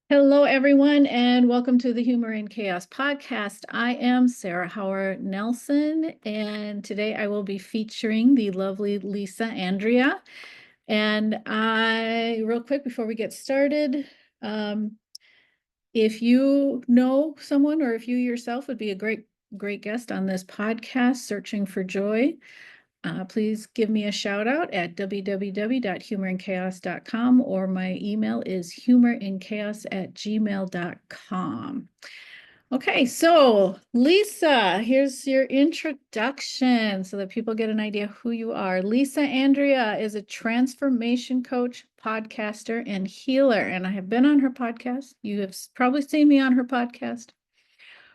Hello, everyone, and welcome to the Humor in Chaos podcast. I am Sarah Howard Nelson, and today I will be featuring the lovely Lisa Andria. Real quick before we get started, um, if you know someone or if you yourself would be a great guest on this podcast, Searching for Joy, please give me a shout out at www.humorinchaos.com, or my email is humorinchaos@gmail.com. Okay, so Lisa, here's your introduction so that people get an idea who you are. Lisa Andria is a transformation coach, podcaster, and healer, and I have been on her podcast. You have probably seen me on her podcast.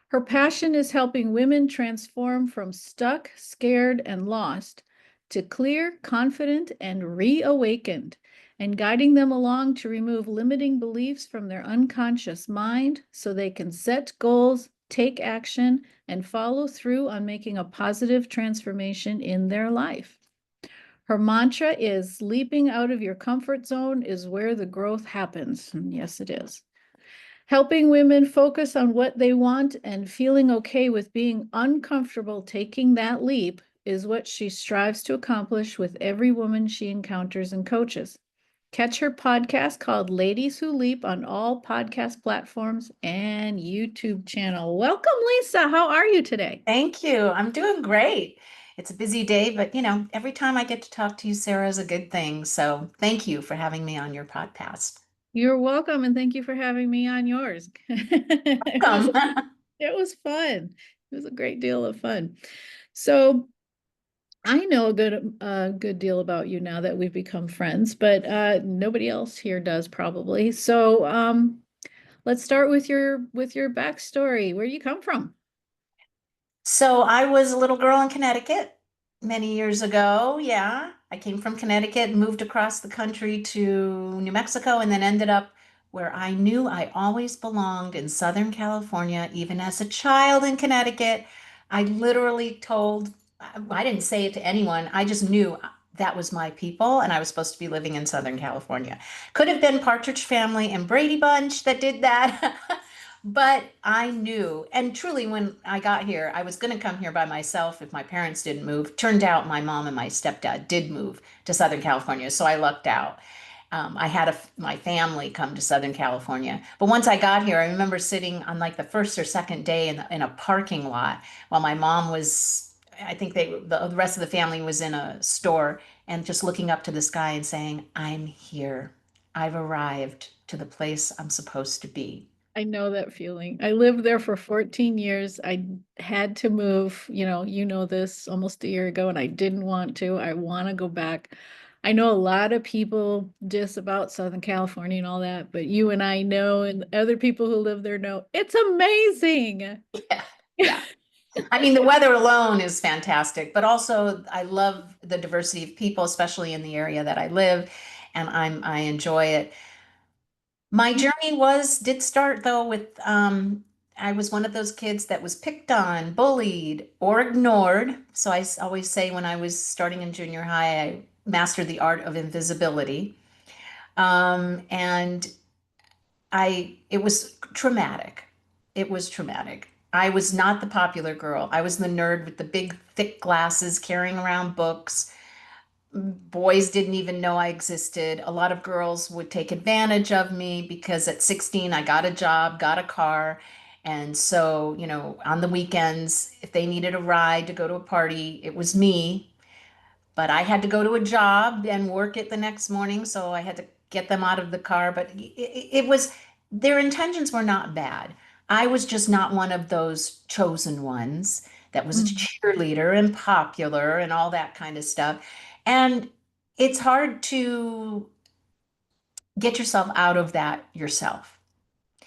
Her passion is helping women transform from stuck, scared, and lost to clear, confident, and reawakened, and guiding them along to remove limiting beliefs from their unconscious mind so they can set goals, take action, and follow through on making a positive transformation in their life. Her mantra is leaping out of your comfort zone is where the growth happens. And yes, it is. Helping women focus on what they want and feeling okay with being uncomfortable taking that leap is what she strives to accomplish with every woman she encounters and coaches. Catch her podcast called Ladies Who Leap on all podcast platforms and YouTube channel. Welcome, Lisa. How are you today? Thank you. I'm doing great. It's a busy day, but every time I get to talk to you, Sarah, is a good thing. So thank you for having me on your podcast. You're welcome, and thank you for having me on yours. It was Welcome. it was fun. It was a great deal of fun. So I know a good deal about you now that we've become friends, but nobody else here does probably. So let's start with your backstory. Where do you come from? So I was a little girl in Connecticut many years ago. Yeah, I came from Connecticut, moved across the country to New Mexico, and then ended up where I knew I always belonged in Southern California, even as a child in Connecticut. I literally told, I didn't say it to anyone. I just knew that was my people, and I was supposed to be living in Southern California. Could have been Partridge Family and Brady Bunch that did that. But I knew, and truly, when I got here, I was going to come here by myself if my parents didn't move. Turned out my mom and my stepdad did move to Southern California, so I lucked out. I had my family come to Southern California. But once I got here, I remember sitting on like the first or second day in a parking lot while my mom was, I think the rest of the family was in a store, and just looking up to the sky and saying, I'm here. I've arrived to the place I'm supposed to be. I know that feeling. I lived there for 14 years. I had to move, you know this almost a year ago, and I didn't want to. I want to go back. I know a lot of people diss about Southern California and all that, but you and I know, and other people who live there know it's amazing. Yeah. Yeah. I mean, the weather alone is fantastic, but also I love the diversity of people, especially in the area that I live, and I enjoy it. My journey did start though with I was one of those kids that was picked on, bullied, or ignored. So always say when I was starting in junior high, I mastered the art of invisibility. And it was traumatic. It was traumatic. I was not the popular girl. I was the nerd with the big, thick glasses, carrying around books. Boys didn't even know I existed. A lot of girls would take advantage of me because at 16, I got a job, got a car. And so, on the weekends, if they needed a ride to go to a party, it was me. But I had to go to a job and work it the next morning, so I had to get them out of the car. But it was, their intentions were not bad. I was just not one of those chosen ones that was a Mhm. cheerleader and popular and all that kind of stuff. And it's hard to get yourself out of that yourself.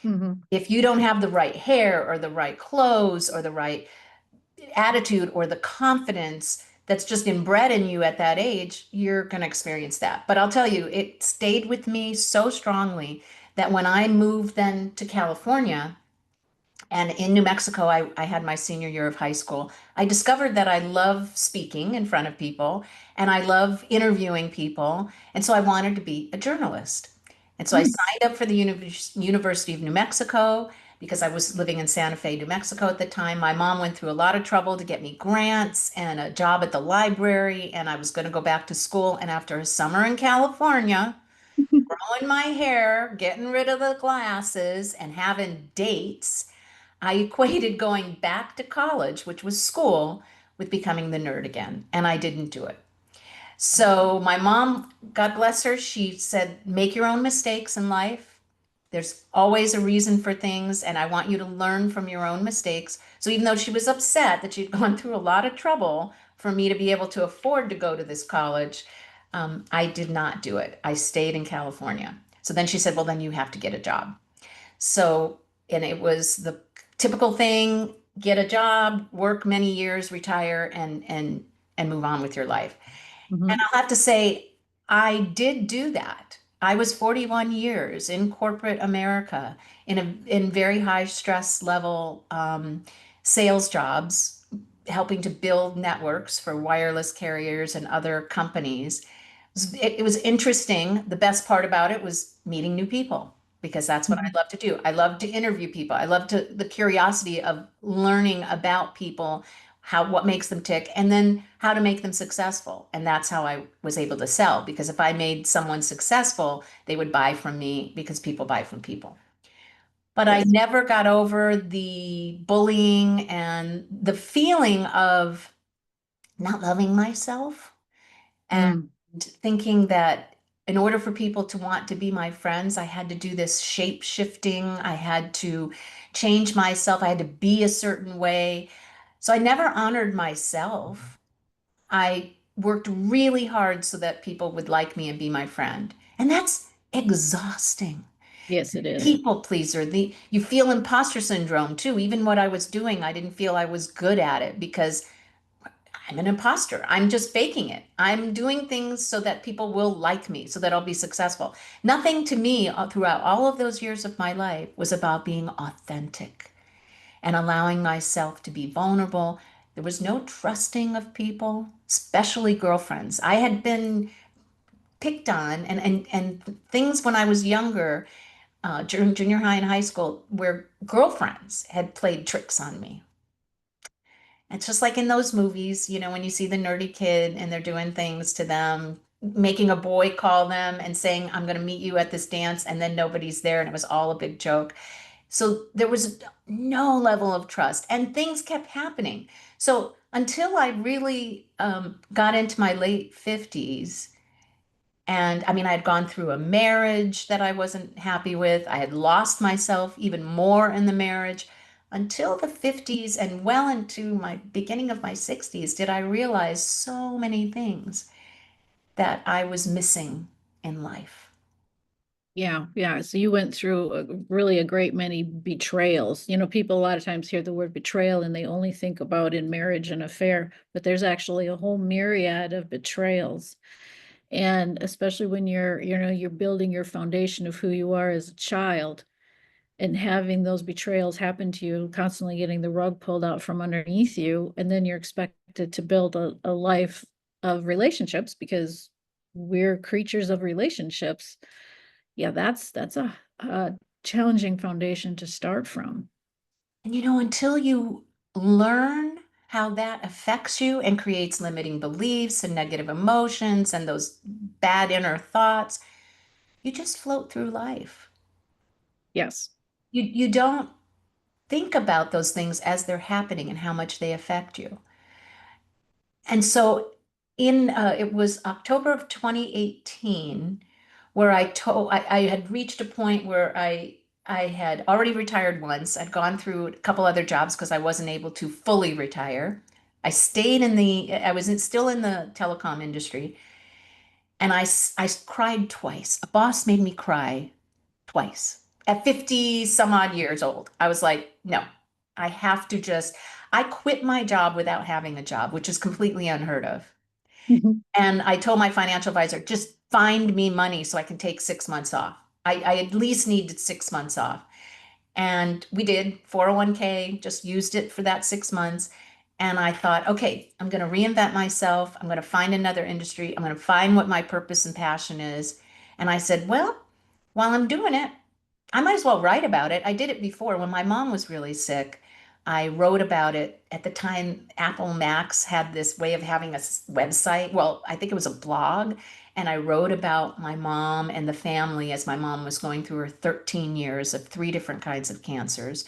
Mhm. If you don't have the right hair or the right clothes or the right attitude or the confidence that's just inbred in you at that age, you're going to experience that. But I'll tell you, it stayed with me so strongly that when I moved then to California and in New Mexico, I had my senior year of high school, I discovered that I love speaking in front of people and I love interviewing people. And so I wanted to be a journalist. And so I Mm. signed up for the University of New Mexico because I was living in Santa Fe, New Mexico at the time. My mom went through a lot of trouble to get me grants and a job at the library, and I was going to go back to school. And after a summer in California, growing my hair, getting rid of the glasses, and having dates, I equated going back to college, which was school, with becoming the nerd again. And I didn't do it. So my mom, God bless her, she said, make your own mistakes in life. There's always a reason for things, and I want you to learn from your own mistakes. So even though she was upset that she'd gone through a lot of trouble for me to be able to afford to go to this college, I did not do it. I stayed in California. So then she said, well, then you have to get a job. So, and it was the typical thing, get a job, work many years, retire, and move on with your life. And Mhm. I'll have to say, I did do that. I was 41 years in corporate America in very high stress level sales jobs, helping to build networks for wireless carriers and other companies. It was interesting. The best part about it was meeting new people because that's what I Mhm. love to do. I love to interview people. I love to the curiosity of learning about people, how what makes them tick, and then how to make them successful. And that's how I was able to sell because if I made someone successful, they would buy from me because people buy from people. But I Yes. never got over the bullying and the feeling of not loving myself and Mm. thinking that in order for people to want to be my friends, I had to do this shape shifting. I had to change myself. I had to be a certain way. So I never honored myself. I worked really hard so that people would like me and be my friend. And that's exhausting. Yes, it is. People pleaser. You feel imposter syndrome too. Even what I was doing, I didn't feel I was good at it because I'm an imposter. I'm just faking it. I'm doing things so that people will like me, so that I'll be successful. Nothing to me throughout all of those years of my life was about being authentic and allowing myself to be vulnerable. There was no trusting of people, especially girlfriends. I had been picked on and things when I was younger, during junior high and high school, where girlfriends had played tricks on me. It's just like in those movies, when you see the nerdy kid and they're doing things to them, making a boy call them and saying, I'm going to meet you at this dance, and then nobody's there, and it was all a big joke. So there was no level of trust, and things kept happening. So until I really got into my late 50s, and I mean, I had gone through a marriage that I wasn't happy with. I had lost myself even more in the marriage. Until the 50s and well into my beginning of my 60s, did I realize so many things that I was missing in life. Yeah, yeah. So you went through really a great many betrayals. People a lot of times hear the word betrayal and they only think about in marriage and affair, but there's actually a whole myriad of betrayals. And especially when you're building your foundation of who you are as a child and having those betrayals happen to you, constantly getting the rug pulled out from underneath you, and then you're expected to build a life of relationships because we're creatures of relationships. Yeah, that's a challenging foundation to start from. And until you learn how that affects you and creates limiting beliefs and negative emotions and those bad inner thoughts, you just float through life. Yes. You don't think about those things as they're happening and how much they affect you. And so in it was October of 2018 where I had reached a point where I had already retired once. I'd gone through a couple other jobs because I wasn't able to fully retire. I was still in the telecom industry, and I cried twice. A boss made me cry twice at 50 some odd years old. I was like, no, I have to just, I quit my job without having a job, which is completely unheard of. Mhm. And I told my financial advisor, just find me money so I can take 6 months off. I at least needed 6 months off. And we did 401k, just used it for that 6 months. And I thought, okay, I'm going to reinvent myself. I'm going to find another industry. I'm going to find what my purpose and passion is. And I said, well, while I'm doing it, I might as well write about it. I did it before when my mom was really sick. I wrote about it at the time. Apple Macs had this way of having a website. Well, I think it was a blog. And I wrote about my mom and the family as my mom was going through her 13 years of three different kinds of cancers.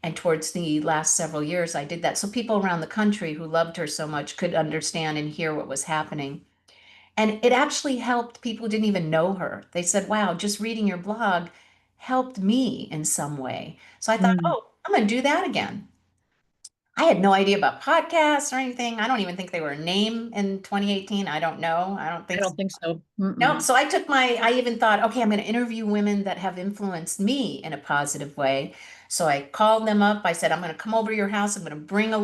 And towards the last several years, I did that so people around the country who loved her so much could understand and hear what was happening. And it actually helped people who didn't even know her. They said, wow, just reading your blog helped me in some way. So I thought, Mm, oh, I'm going to do that again. I had no idea about podcasts or anything. I don't even think they were a name in 2018. I don't know. I don't I think so. don't think so. No, Mm-mm. so I even thought, okay, I'm going to interview women that have influenced me in a positive way. So I called them up. I said, I'm going to come over to your house. I'm going to bring my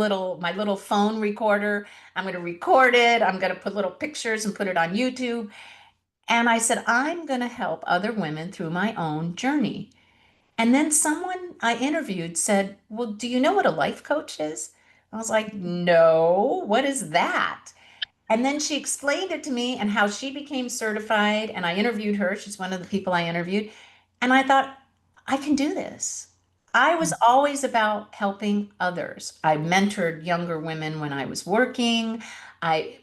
little phone recorder. I'm going to record it. I'm going to put little pictures and put it on YouTube. And I said, I'm going to help other women through my own journey. And then someone I interviewed said, well, do you know what a life coach is? I was like, no, what is that? And then she explained it to me and how she became certified. And I interviewed her. She's one of the people I interviewed. And I thought, I can do this. I was always about helping others. I mentored younger women when I was working.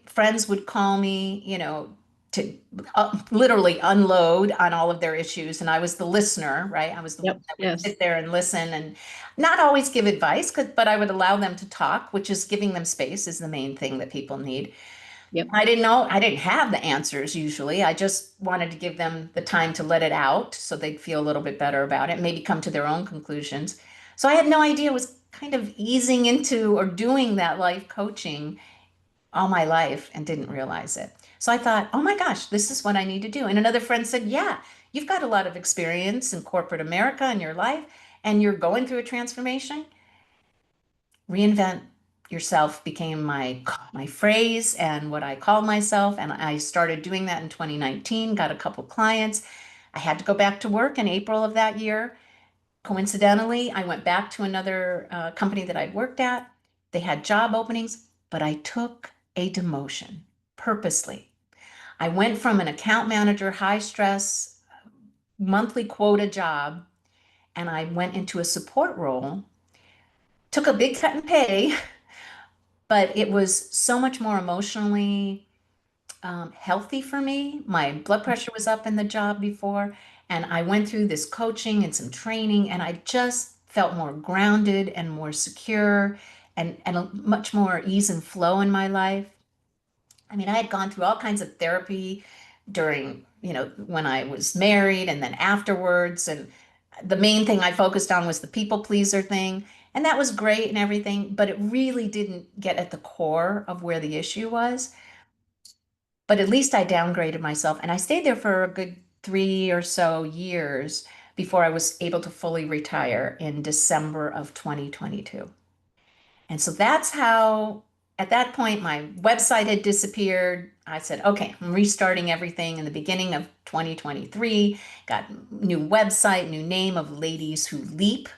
Friends would call me, to literally unload on all of their issues. And I was the listener, right? I was the one Yep. that would Yes. sit there and listen and not always give advice, but I would allow them to talk, which is giving them space is the main thing that people need. Yep. I didn't have the answers usually. I just wanted to give them the time to let it out so they'd feel a little bit better about it, maybe come to their own conclusions. So I had no idea I was kind of easing into or doing that life coaching all my life and didn't realize it. So I thought, oh my gosh, this is what I need to do. And another friend said, yeah, you've got a lot of experience in corporate America in your life and you're going through a transformation. Reinvent yourself became my phrase and what I called myself, and I started doing that in 2019. Got a couple clients. I had to go back to work in April of that year. Coincidentally, I went back to another company that I'd worked at. They had job openings, but I took a demotion purposely. I went from an account manager, high stress, monthly quota job, and I went into a support role. Took a big cut in pay, but it was so much more emotionally healthy for me. My blood pressure was up in the job before, and I went through this coaching and some training, and I just felt more grounded and more secure and a much more ease and flow in my life. I mean, I had gone through all kinds of therapy during, when I was married and then afterwards. And the main thing I focused on was the people pleaser thing. And that was great and everything, but it really didn't get at the core of where the issue was. But at least I downgraded myself and I stayed there for a good 3 or so years before I was able to fully retire in December of 2022. And so that's how, at that point, my website had disappeared. I said, okay, I'm restarting everything in the beginning of 2023. Got new website, new name of Ladies Who Leap.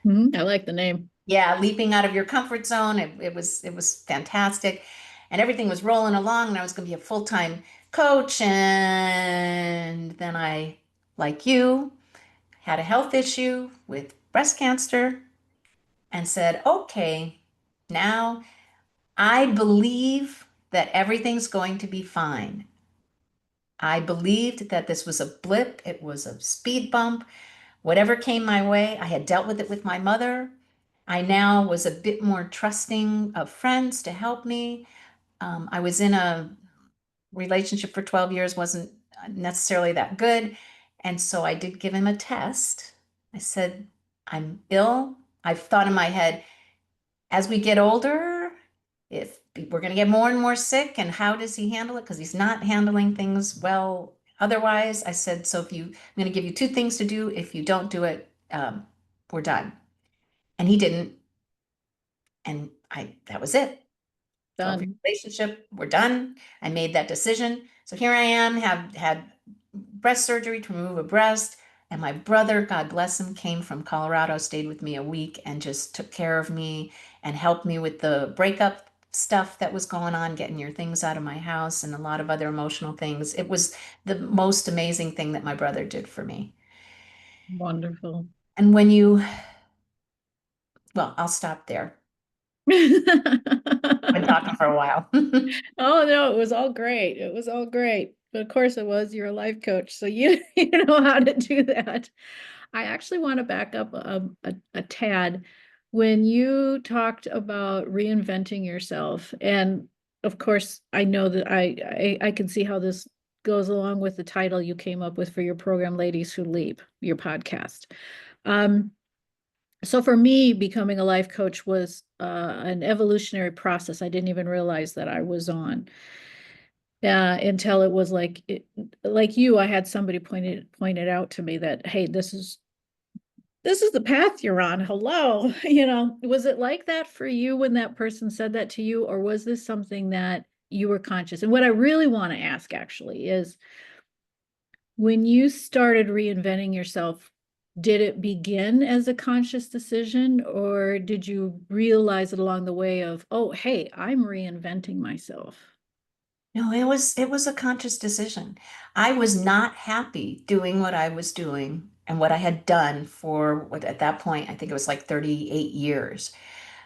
Mhm. I like the name. Yeah, leaping out of your comfort zone. It was fantastic. And everything was rolling along, and I was going to be a full-time coach. And then I, like you, had a health issue with breast cancer and said, okay, now I believe that everything's going to be fine. I believed that this was a blip, it was a speed bump. Whatever came my way, I had dealt with it with my mother. I now was a bit more trusting of friends to help me. I was in a relationship for 12 years, wasn't necessarily that good. And so I did give him a test. I said, I'm ill. I've thought in my head, as we get older, if we're going to get more and more sick, and how does he handle it? Because he's not handling things well otherwise. I said, so I'm going to give you two things to do. If you don't do it, we're done. And he didn't. And that was it. 12-year Done. relationship, we're done. I made that decision. So here I am, have had breast surgery to remove a breast. And my brother, God bless him, came from Colorado, stayed with me a week and just took care of me and helped me with the breakup stuff that was going on, getting your things out of my house and a lot of other emotional things. It was the most amazing thing that my brother did for me. Wonderful. And when you, well, I'll stop there. I've been talking for a while. Oh no, it was all great. It was all great. But of course it was. You're a life coach, so you you know how to do that. I actually want to back up a tad when you talked about reinventing yourself. And of course, I know that I can see how this goes along with the title you came up with for your program, Ladies Who Leap, your podcast. Um, so for me, becoming a life coach was an evolutionary process I didn't even realize that I was on until it was like you, I had somebody pointed out to me that, hey, this is the path you're on. Hello. Was it like that for you when that person said that to you, or was this something that you were conscious? And what I really want to ask actually is when you started reinventing yourself, did it begin as a conscious decision, or did you realize it along the way of, oh, hey, I'm reinventing myself? No, it was a conscious decision. I was not happy doing what I was doing and what I had done for what at that point I think it was like 38 years.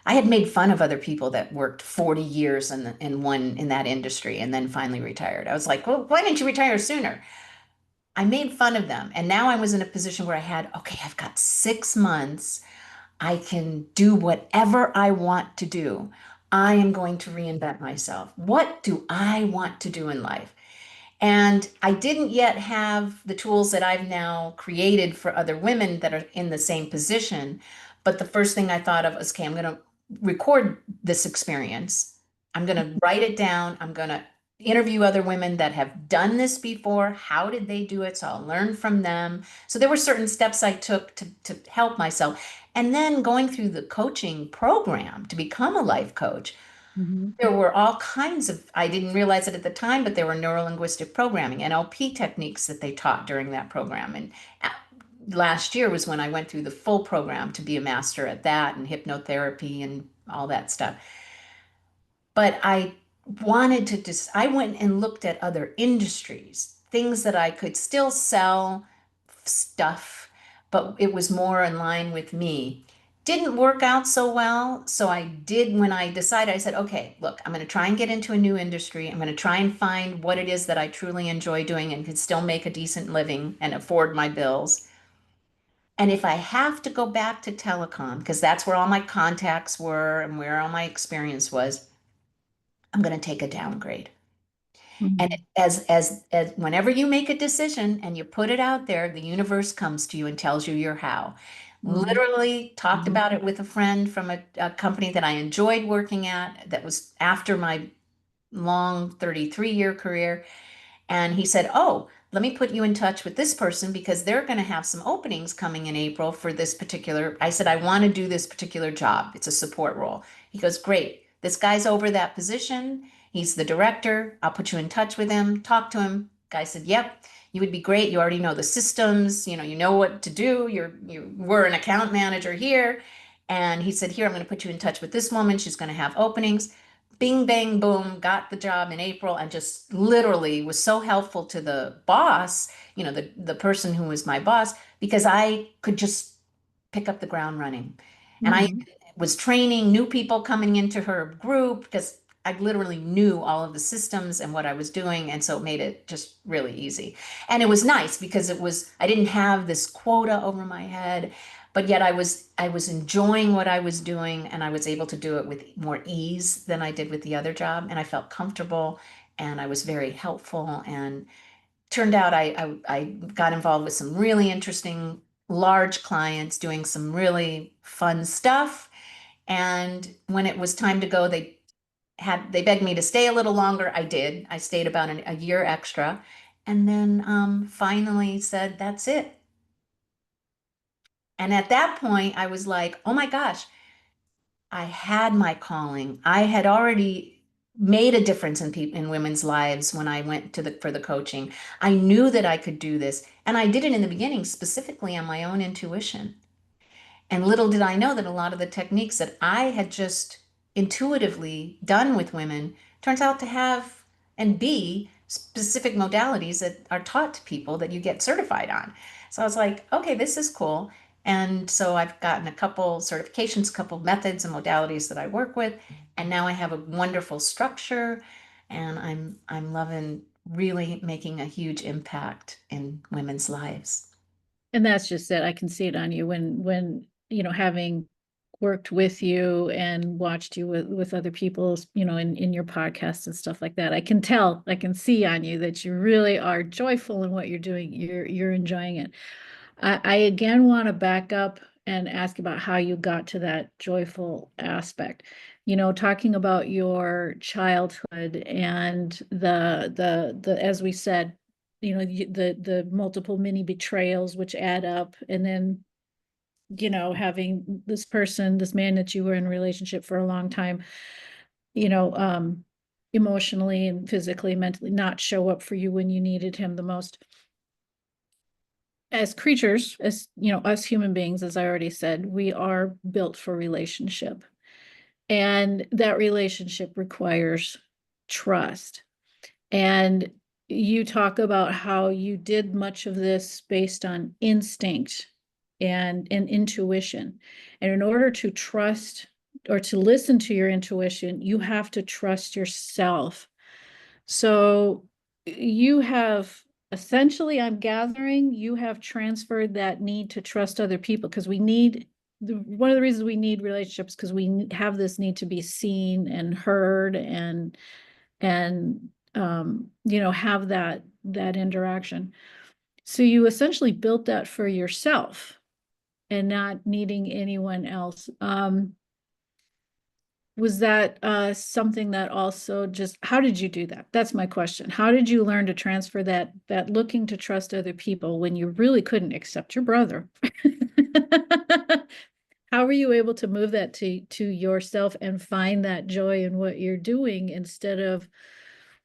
I had made fun of other people that worked 40 years in that industry and then finally retired. I was like, "Well, why didn't you retire sooner?" I made fun of them. And now I was in a position where I had, okay, I've got 6 months. I can do whatever I want to do. I am going to reinvent myself. What do I want to do in life? And I didn't yet have the tools that I've now created for other women that are in the same position. But the first thing I thought of was, okay, I'm going to record this experience. I'm going to write it down. I'm going to interview other women that have done this before. How did they do it? So I'll learn from them. So there were certain steps I took to help myself. And then going through the coaching program to become a life coach, Mhm. there were all kinds of, I didn't realize it at the time, but there were neurolinguistic programming, NLP techniques that they taught during that program. And last year was when I went through the full program to be a master at that and hypnotherapy and all that stuff. But I wanted to just, I went and looked at other industries, things that I could still sell stuff, but it was more in line with me. Didn't work out so well. So I did, when I decided, I said, okay, look, I'm going to try and get into a new industry. I'm going to try and find what it is that I truly enjoy doing and can still make a decent living and afford my bills. And if I have to go back to telecom, because that's where all my contacts were and where all my experience was, I'm going to take a downgrade. And Mhm. as whenever you make a decision and you put it out there, the universe comes to you and tells you your how. Mhm. Literally talked Mhm. about it with a friend from a company that I enjoyed working at that was after my long 33-year career. And he said, oh, let me put you in touch with this person because they're going to have some openings coming in April for this particular. I said, I want to do this particular job. It's a support role. He goes, great. This guy's over that position. He's the director. I'll put you in touch with him. Talk to him. Guy said, yep, you would be great. You already know the systems. You know what to do. You were an account manager here. And he said, here, I'm going to put you in touch with this woman. She's going to have openings. Bing, bang, boom, got the job in April and just literally was so helpful to the boss, the person who was my boss, because I could just pick up the ground running. And I Mhm. was training new people coming into her group because I literally knew all of the systems and what I was doing. And so it made it just really easy. And it was nice because I didn't have this quota over my head, but yet I was enjoying what I was doing and I was able to do it with more ease than I did with the other job. And I felt comfortable and I was very helpful. And turned out I got involved with some really interesting large clients doing some really fun stuff. And when it was time to go, they begged me to stay a little longer. I did. I stayed about a year extra, and then finally said, "That's it." And at that point, I was like, "Oh my gosh, I had my calling. I had already made a difference in people in women's lives when I went for the coaching. I knew that I could do this, and I did it in the beginning specifically on my own intuition. And little did I know that a lot of the techniques that I had just intuitively done with women turns out to have and be specific modalities that are taught to people that you get certified on. So I was like, okay, this is cool. And so I've gotten a couple certifications, a couple methods and modalities that I work with, and now I have a wonderful structure, and I'm loving really making a huge impact in women's lives. And that's just it. I can see it on you when, having worked with you and watched you with other people, in your podcasts and stuff like that. I can tell, I can see on you that you really are joyful in what you're doing. You're enjoying it. I again want to back up and ask about how you got to that joyful aspect. Talking about your childhood and the as we said, the multiple mini betrayals which add up, and then having this man that you were in a relationship for a long time, you know, um, emotionally and physically, mentally not show up for you when you needed him the most. As creatures, as us human beings, as I already said, we are built for relationship. And that relationship requires trust. And you talk about how you did much of this based on instinct and intuition. And in order to trust or to listen to your intuition, you have to trust yourself. So you have essentially, I'm gathering, you have transferred that need to trust other people because one of the reasons we need relationships because we have this need to be seen and heard and have that interaction. So you essentially built that for yourself and not needing anyone else. Was that something that also just, how did you do that? That's my question. How did you learn to transfer that looking to trust other people when you really couldn't accept your brother? How were you able to move that to yourself and find that joy in what you're doing instead of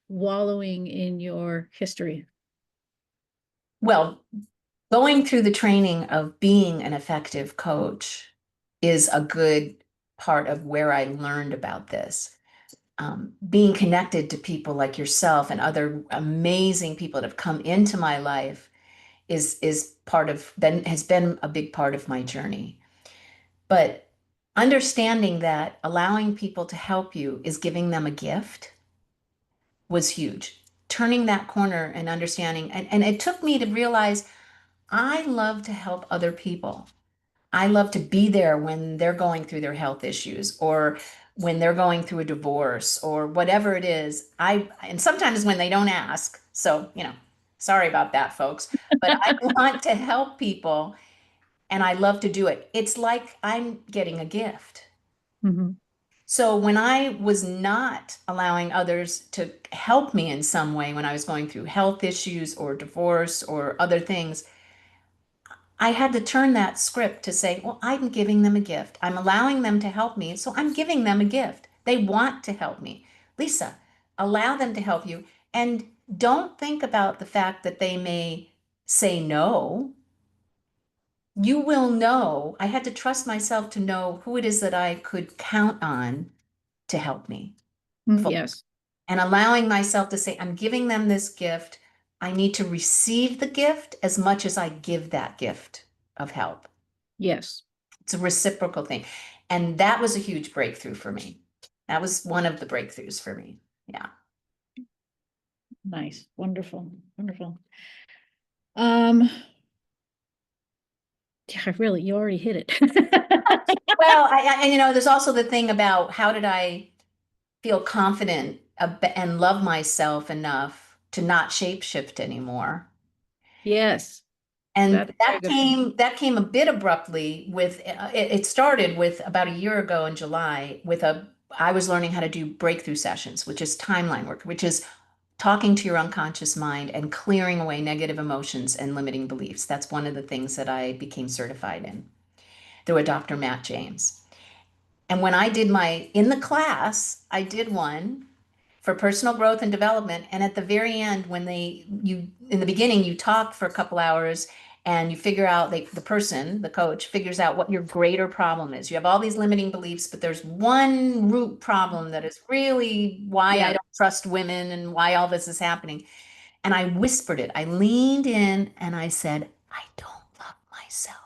wallowing in your history? Well, going through the training of being an effective coach is a good part of where I learned about this. Being connected to people like yourself and other amazing people that have come into my life is part of then has been a big part of my journey. But understanding that allowing people to help you is giving them a gift was huge. Turning that corner and understanding, and it took me to realize I love to help other people. I love to be there when they're going through their health issues or when they're going through a divorce or whatever it is. And sometimes when they don't ask. So, sorry about that, folks. But I want to help people and I love to do it. It's like I'm getting a gift. Mhm. So when I was not allowing others to help me in some way when I was going through health issues or divorce or other things, I had to turn that script to say, well, I'm giving them a gift. I'm allowing them to help me, so I'm giving them a gift. They want to help me. Lisa, allow them to help you. And don't think about the fact that they may say no. You will know. I had to trust myself to know who it is that I could count on to help me. Yes, And allowing myself to say, I'm giving them this gift. I need to receive the gift as much as I give that gift of help. yes. It's a reciprocal thing. And that was a huge breakthrough for me. That was one of the breakthroughs for me. Yeah. Nice. Wonderful. Wonderful. Um, yeah, really, you already hit it. Well, and there's also the thing about how did I feel confident and love myself enough to not shapeshift anymore. Yes, And that's a very good point. that came a bit abruptly with it started with about a year ago in July with I was learning how to do breakthrough sessions, which is timeline work, which is talking to your unconscious mind and clearing away negative emotions and limiting beliefs. That's one of the things that I became certified in through a Dr. Matt James. And when I did in the class, I did one for personal growth and development. And at the very end, in the beginning, you talk for a couple hours and you figure out, the coach figures out what your greater problem is. You have all these limiting beliefs, but there's one root problem that is really why I Yeah. don't trust women and why all this is happening. And I whispered it. I leaned in and I said, I don't myself.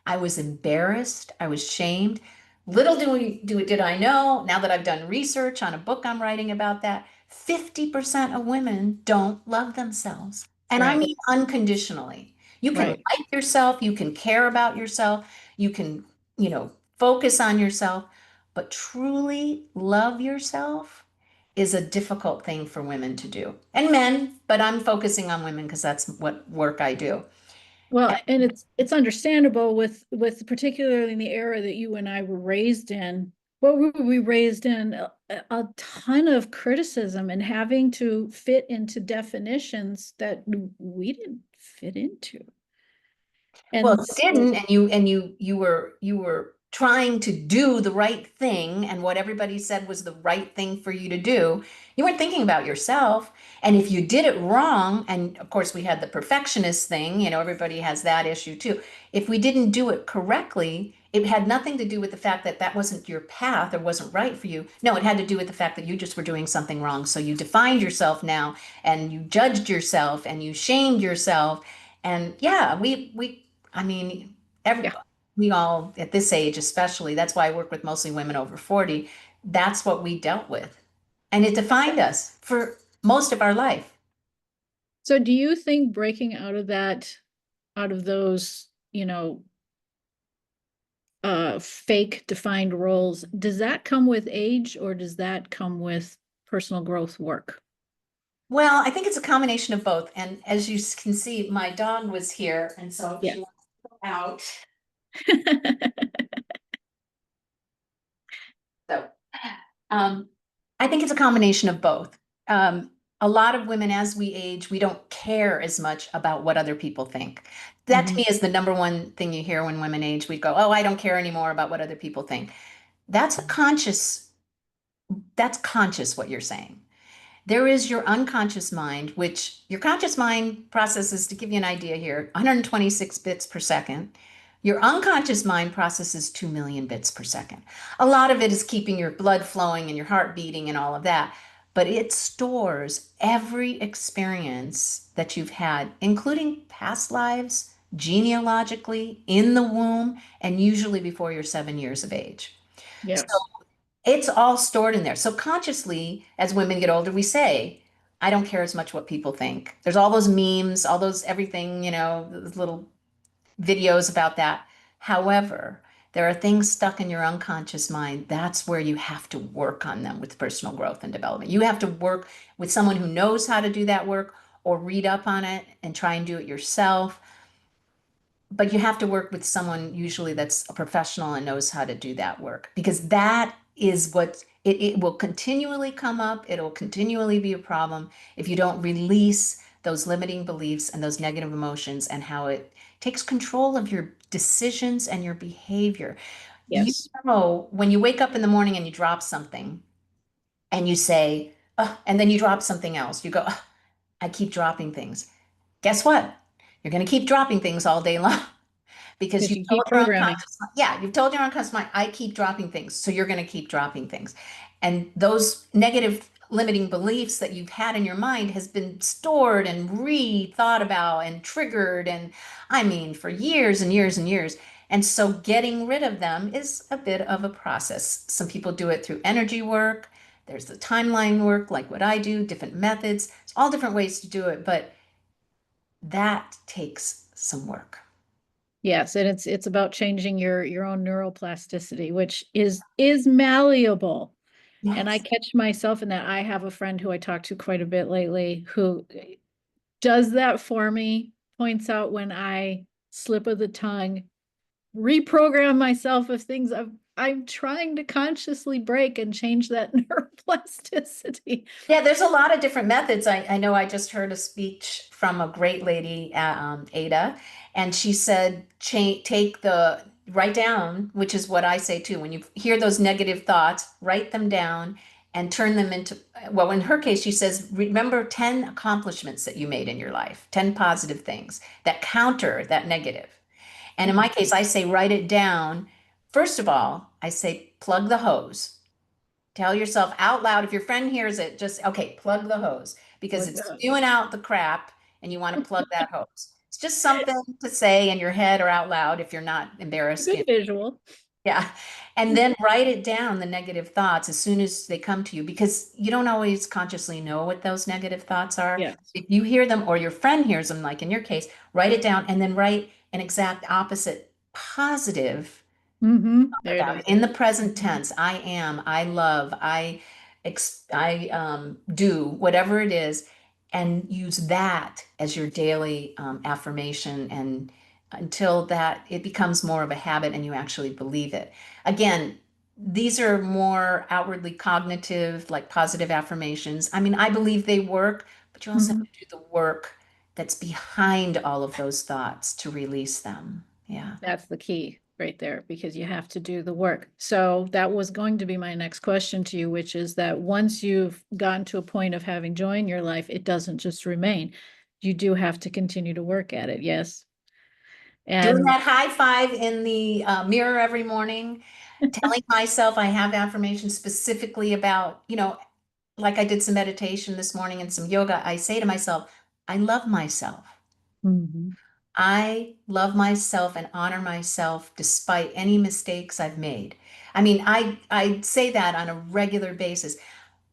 I was embarrassed. I was shamed. Little did I know, now that I've done research on a book I'm writing about that, 50% of women don't love themselves. And I Right, mean unconditionally. You can right. like yourself, you can care about yourself, you can, focus on yourself, but truly love yourself is a difficult thing for women to do. And men, but I'm focusing on women because that's what work I do. Well, and it's understandable with particularly in the era that you and I were raised in. What were we raised in? A ton of criticism and having to fit into definitions that we didn't fit into. Well, And you so, didn't, and you were trying to do the right thing, and what everybody said was the right thing for you to do. You weren't thinking about yourself. And if you did it wrong, and of course we had the perfectionist thing, everybody has that issue too. If we didn't do it correctly, it had nothing to do with the fact that that wasn't your path or wasn't right for you. No, it had to do with the fact that you just were doing something wrong. So you defined yourself now, and you judged yourself, and you shamed yourself. And yeah, I mean, every yeah. we all at this age, especially, that's why I work with mostly women over 40. That's what we dealt with. And it defined us for most of our life. So do you think breaking out of those, fake defined roles, does that come with age or does that come with personal growth work? Well, I think it's a combination of both. And as you can see, my dog was here, and so Yeah. she wants to go out. So, um, I think it's a combination of both. Um, a lot of women, as we age, we don't care as much about what other people think. That to Mhm. me is the number one thing you hear when women age. We go, "Oh, I don't care anymore about what other people think." That's a conscious, that's conscious what you're saying. There is your unconscious mind, which your conscious mind processes, to give you an idea here, 126 bits per second. Your unconscious mind processes 2 million bits per second. A lot of it is keeping your blood flowing and your heart beating and all of that, but it stores every experience that you've had, including past lives, genealogically, in the womb, and usually before you're 7 years of age. So Yes. it's all stored in there. So consciously, as women get older, we say, I don't care as much what people think. There's all those memes, all those everything, those little videos about that. However, there are things stuck in your unconscious mind. That's where you have to work on them with personal growth and development. You have to work with someone who knows how to do that work or read up on it and try and do it yourself, but you have to work with someone usually that's a professional and knows how to do that work, because that is what it will continually come up. It'll continually be a problem if you don't release those limiting beliefs and those negative emotions and how it takes control of your decisions and your behavior. You Yes. know, when you wake up in the morning and you drop something and you say, "Ugh," and then you drop something else, you go, "Ugh, I keep dropping things." Guess what? You're going to keep dropping things all day long. Because Because you've you told keep your programming. unconscious mind, yeah, you've told your unconscious mind, I keep dropping things, so you're going to keep dropping things. And those negative limiting beliefs that you've had in your mind has been stored and re-thought about and triggered, and I mean, for years and years and years. And so getting rid of them is a bit of a process. Some people do it through energy work. There's the timeline work, like what I do, different methods. It's all different ways to do it, but that takes some work. Yes, and it's about changing your own neuroplasticity, which is malleable. And I Yes. catch myself in that. I have a friend who I talk to quite a bit lately who does that for me, points out when I slip of the tongue, reprogram myself of things I'm trying to consciously break and change that neuroplasticity. Yeah, there's a lot of different methods. I know I just heard a speech from a great lady, Ada, and she said, write down, which is what I say too. When you hear those negative thoughts, write them down and turn them into, well, in her case, she says, remember 10 accomplishments that you made in your life, 10 positive things that counter that negative. And in my case, I say, write it down. First of all, I say, plug the hose. Tell yourself out loud. If your friend hears it, just, okay, plug the hose because Like it's that. spewing out the crap and you want to plug that hose. It's just something to say in your head or out loud if you're not embarrassed. Good visual. Yeah. And then write it down, the negative thoughts, as soon as they come to you, because you don't always consciously know what those negative thoughts are. Yeah. If you hear them or your friend hears them, like in your case, write it down and then write an exact opposite positive There it about is. it. In the present tense. I am, I love, I do, whatever it is, and use that as your daily affirmation, and until that it becomes more of a habit and you actually believe it. Again, these are more outwardly cognitive, like positive affirmations. I mean, I believe they work, but you also have Mhm. to do the work that's behind all of those thoughts to release them. Yeah. That's the key right there, because you have to do the work. So that was going to be my next question to you, which is that once you've gotten to a point of having joy in your life, it doesn't just remain. You do have to continue to work at it. Yes. Doing And that high five in the mirror every morning, telling myself I have affirmations specifically about, like I did some meditation this morning and some yoga. I say to myself, I love myself. Mhm. I love myself and honor myself despite any mistakes I've made. I mean, I say that on a regular basis.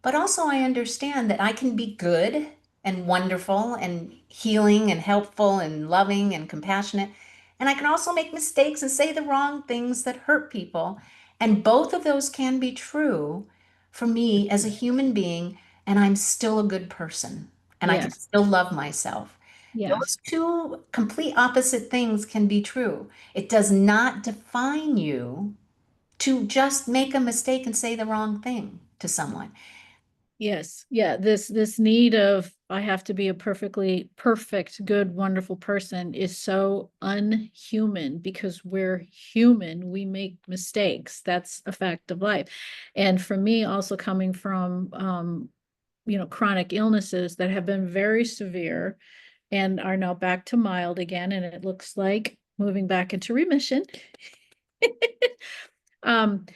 But also, I understand that I can be good and wonderful and healing and helpful and loving and compassionate. And I can also make mistakes and say the wrong things that hurt people. And both of those can be true for me as a human being. And I'm still a good person. And I can Yes. still love myself. Yes. Those two complete opposite things can be true. It does not define you to just make a mistake and say the wrong thing to someone. Yes. Yeah. This need of I have to be a perfectly perfect, good, wonderful person is so unhuman because we're human. We make mistakes. That's a fact of life. And for me, also coming from chronic illnesses that have been very severe and are now back to mild again, and it looks like moving back into remission. um,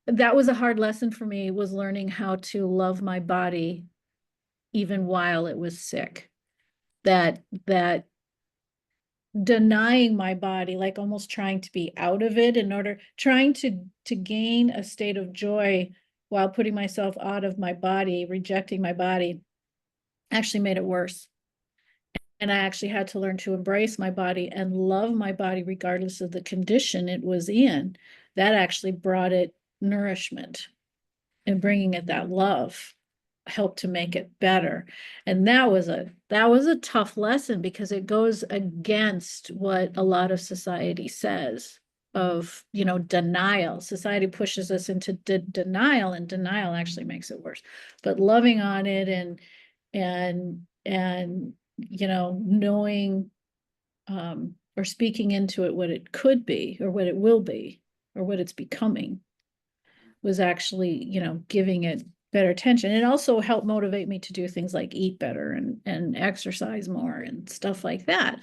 that was a hard lesson for me, was learning how to love my body even while it was sick. That denying my body, like almost trying to be out of it in order, trying to gain a state of joy while putting myself out of my body, rejecting my body, actually made it worse. And I actually had to learn to embrace my body and love my body regardless of the condition it was in. That actually brought it nourishment, and bringing it that love helped to make it better. And that was a tough lesson because it goes against what a lot of society says of, denial. Society pushes us into denial, and denial actually makes it worse. But loving on it and knowing or speaking into it what it could be or what it will be or what it's becoming was actually, giving it better attention. It also helped motivate me to do things like eat better and exercise more and stuff like that.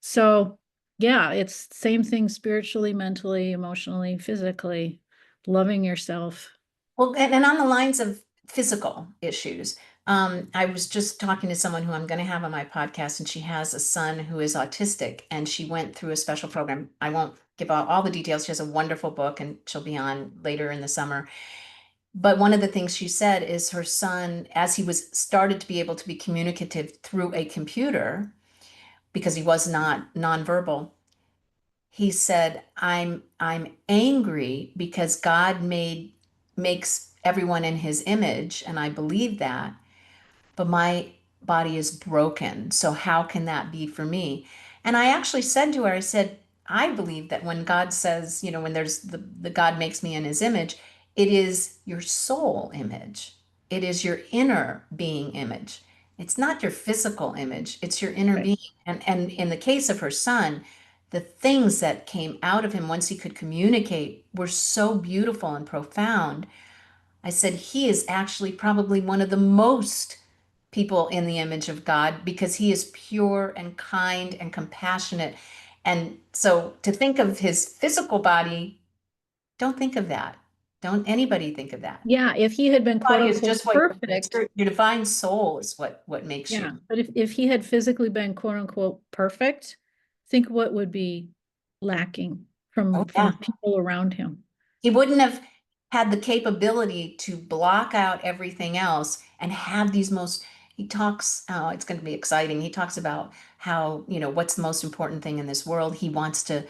So yeah, it's same thing spiritually, mentally, emotionally, physically, loving yourself. Well, and on the lines of physical issues, I was just talking to someone who I'm going to have on my podcast, and she has a son who is autistic, and she went through a special program. I won't give out all the details. She has a wonderful book, and she'll be on later in the summer. But one of the things she said is her son, as he was started to be able to be communicative through a computer, because he was not nonverbal, he said, I'm angry because God makes everyone in his image, and I believe that, but my body is broken. So how can that be for me? And I actually said to her, I said, I believe that when God says, when there's the God makes me in his image, it is your soul image. It is your inner being image. It's not your physical image, it's your inner Right. being. And in the case of her son, the things that came out of him once he could communicate were so beautiful and profound. I said, he is actually probably one of the most people in the image of God because he is pure and kind and compassionate. And so to think of his physical body, don't think of that. Don't anybody think of that. Yeah, if he had been quote Body is unquote just what perfect, your divine soul is what makes yeah, you. but if he had physically been quote unquote perfect, think what would be lacking Oh from yeah. the people around him. He wouldn't have had the capability to block out everything else and have these most, he talks, oh, it's going to be exciting. He talks about how, what's the most important thing in this world. He wants to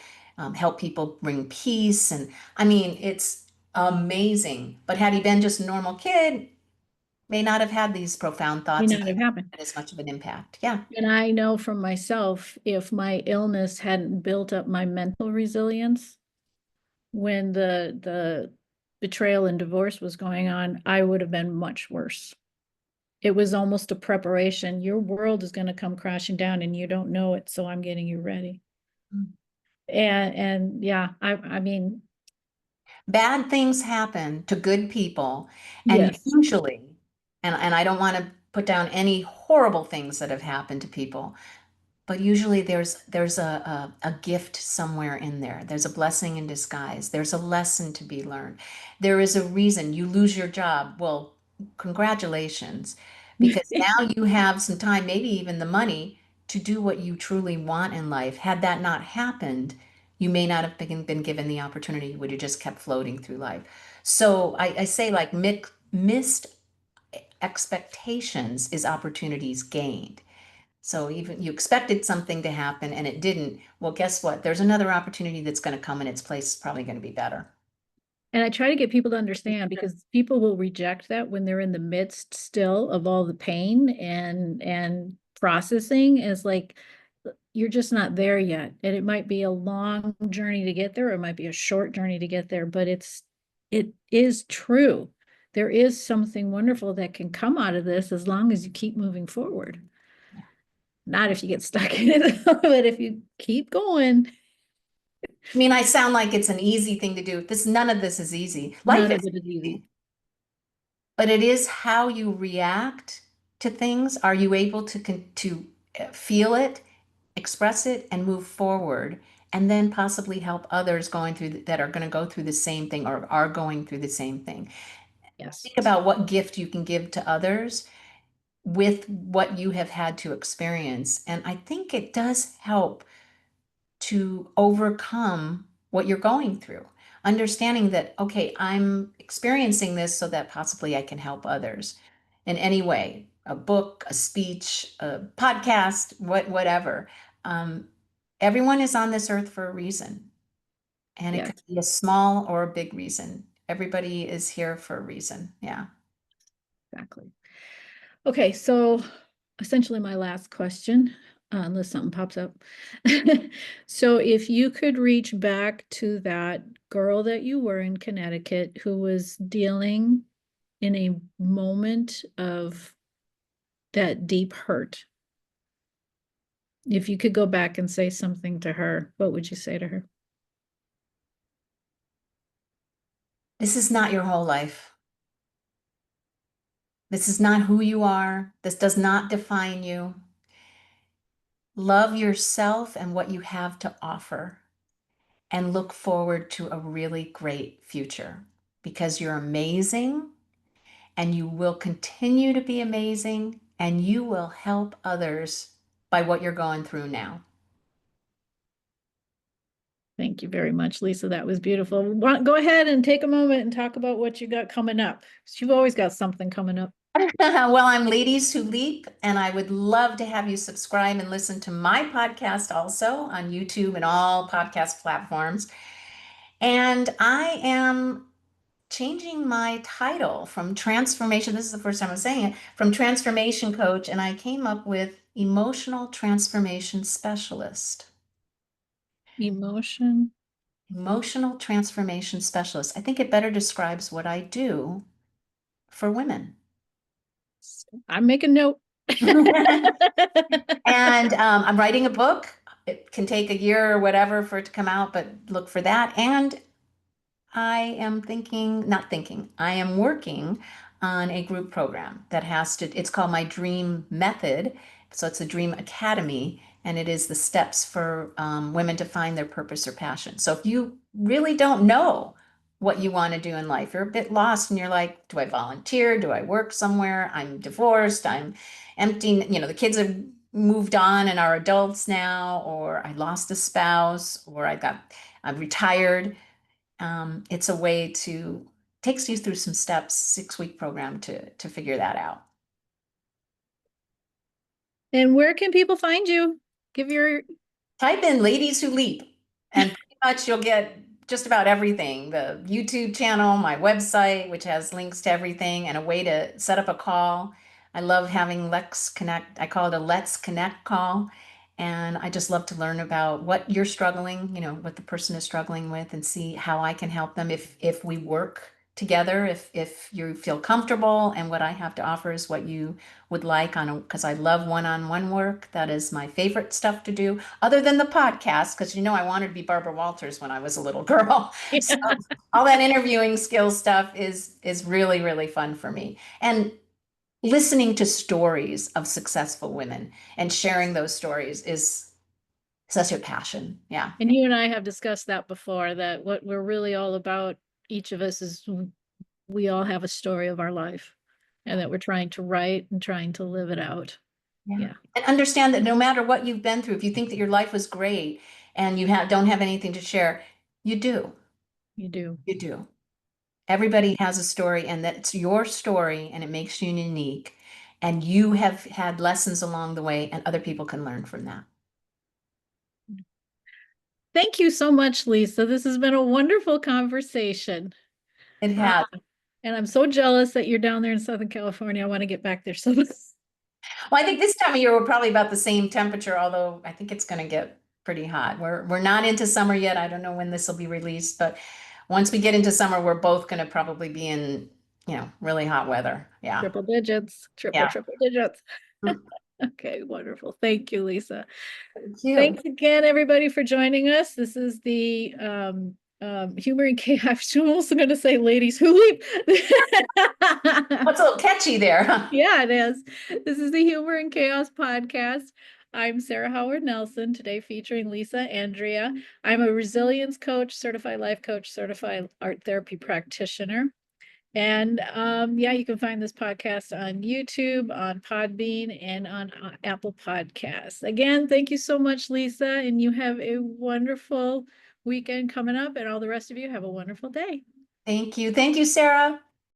help people bring peace. And I mean, it's amazing. But had he been just a normal kid, may not have had these profound May thoughts and not may have not happened. have had as much of an impact. Yeah. And I know from myself, if my illness hadn't built up my mental resilience when the betrayal and divorce was going on, I would have been much worse. It was almost a preparation. Your world is going to come crashing down and you don't know it, so I'm getting you ready. And yeah, I mean, Bad things happen to good people, and yes, usually, and I don't want to put down any horrible things that have happened to people, but usually there's a gift somewhere in there. There's a blessing in disguise. There's a lesson to be learned. There is a reason you lose your job. Well, congratulations, because now you have some time, maybe even the money to do what you truly want in life. Had that not happened, you may not have been given the opportunity. You would have just kept floating through life. So I say like missed expectations is opportunities gained. So even you expected something to happen and it didn't. Well, guess what? There's another opportunity that's going to come in its place. It's probably going to be better. and I try to get people to understand because people will reject that when they're in the midst still of all the pain and processing is like you're just not there yet. And it might be a long journey to get there, or it might be a short journey to get there, but it is true. There is something wonderful that can come out of this as long as you keep moving forward. Not if you get stuck in it, but if you keep going, I mean, I sound like it's an easy thing to do. None of this is easy. Life none of is it is easy. easy, but it is how you react to things. Are you able to feel it, express it, and move forward, and then possibly help others going through that are going to go through the same thing or are going through the same thing. Yes. Think about what gift you can give to others with what you have had to experience. And I think it does help to overcome what you're going through. Understanding that, okay, I'm experiencing this so that possibly I can help others in any way, a book, a speech, a podcast, whatever. Um, Everyone is on this earth for a reason, and it Yes, could be a small or a big reason. Everybody is here for a reason. Yeah. exactly. Okay, so essentially my last question, unless something pops up. So if you could reach back to that girl that you were in Connecticut who was dealing in a moment of that deep hurt, if you could go back and say something to her, what would you say to her? This is not your whole life. This is not who you are. This does not define you. Love yourself and what you have to offer, and look forward to a really great future because you're amazing and you will continue to be amazing and you will help others by what you're going through now. Thank you very much, Lisa. That was beautiful. Go ahead and take a moment and talk about what you got coming up. You've always got something coming up. Well, I'm Ladies Who Leap, and I would love to have you subscribe and listen to my podcast also on YouTube and all podcast platforms. And I am changing my title from transformation. This is the first time I'm saying it, from transformation coach, and I came up with emotional transformation specialist. Emotion. Emotional transformation specialist. I think it better describes what I do for women. I'm making note. And I'm writing a book. It can take a year or whatever for it to come out, but look for that. And I am thinking, not thinking, I am working on a group program that has to, it's called my Dream Method. So it's a Dream Academy, and it is the steps for women to find their purpose or passion. So if you really don't know what you want to do in life. You're a bit lost and you're like, do I volunteer? Do I work somewhere? I'm divorced. I'm empty. You know, the kids have moved on and are adults now, or I lost a spouse, or I'm retired. It's a way to takes you through some steps, 6-week program to figure that out. And where can people find you? Give your Type in Ladies Who Leap, and pretty much you'll get just about everything. The YouTube channel, my website, which has links to everything, and a way to set up a call. I love having Let's Connect. I call it a Let's Connect call. And I just love to learn about what you're struggling, what the person is struggling with, and see how I can help them if we work together, if you feel comfortable, and what I have to offer is what you would like because I love one-on-one work. That is my favorite stuff to do, other than the podcast, because I wanted to be Barbara Walters when I was a little girl. So all that interviewing skill stuff is really, really fun for me. And listening to stories of successful women and sharing those stories is such a passion. Yeah. And you and I have discussed that before, that what we're really all about, each of us, is we all have a story of our life and that we're trying to write and trying to live it out. Yeah. Yeah, And understand that no matter what you've been through, if you think that your life was great and don't have anything to share, you do. you do. You do. Everybody has a story, and that's your story, and it makes you unique. And you have had lessons along the way, and other people can learn from that. Thank you so much, Lisa. This has been a wonderful conversation. It Uh, has. and I'm so jealous that you're down there in Southern California. I want to get back there so Well, I think this time of year we're probably about the same temperature, although I think it's going to get pretty hot. We're not into summer yet. I don't know when this will be released, but once we get into summer, we're both going to probably be in, really hot weather. Yeah. triple digits, Yeah. triple digits. Mm. Okay, wonderful. Thank you, Lisa. Thank you. Thanks again, everybody, for joining us. This is the Humor and Chaos. I was also going to say ladies who leap. What's a little catchy there? Huh? Yeah, it is. This is the Humor and Chaos podcast. I'm Sarah Howard Nelson, today featuring Lisa Andria. I'm a resilience coach, certified life coach, certified art therapy practitioner. And yeah, you can find this podcast on YouTube, on Podbean, and on Apple Podcasts. Again, thank you so much, Lisa, and you have a wonderful weekend coming up, and all the rest of you have a wonderful day. Thank you. Thank you, Sarah.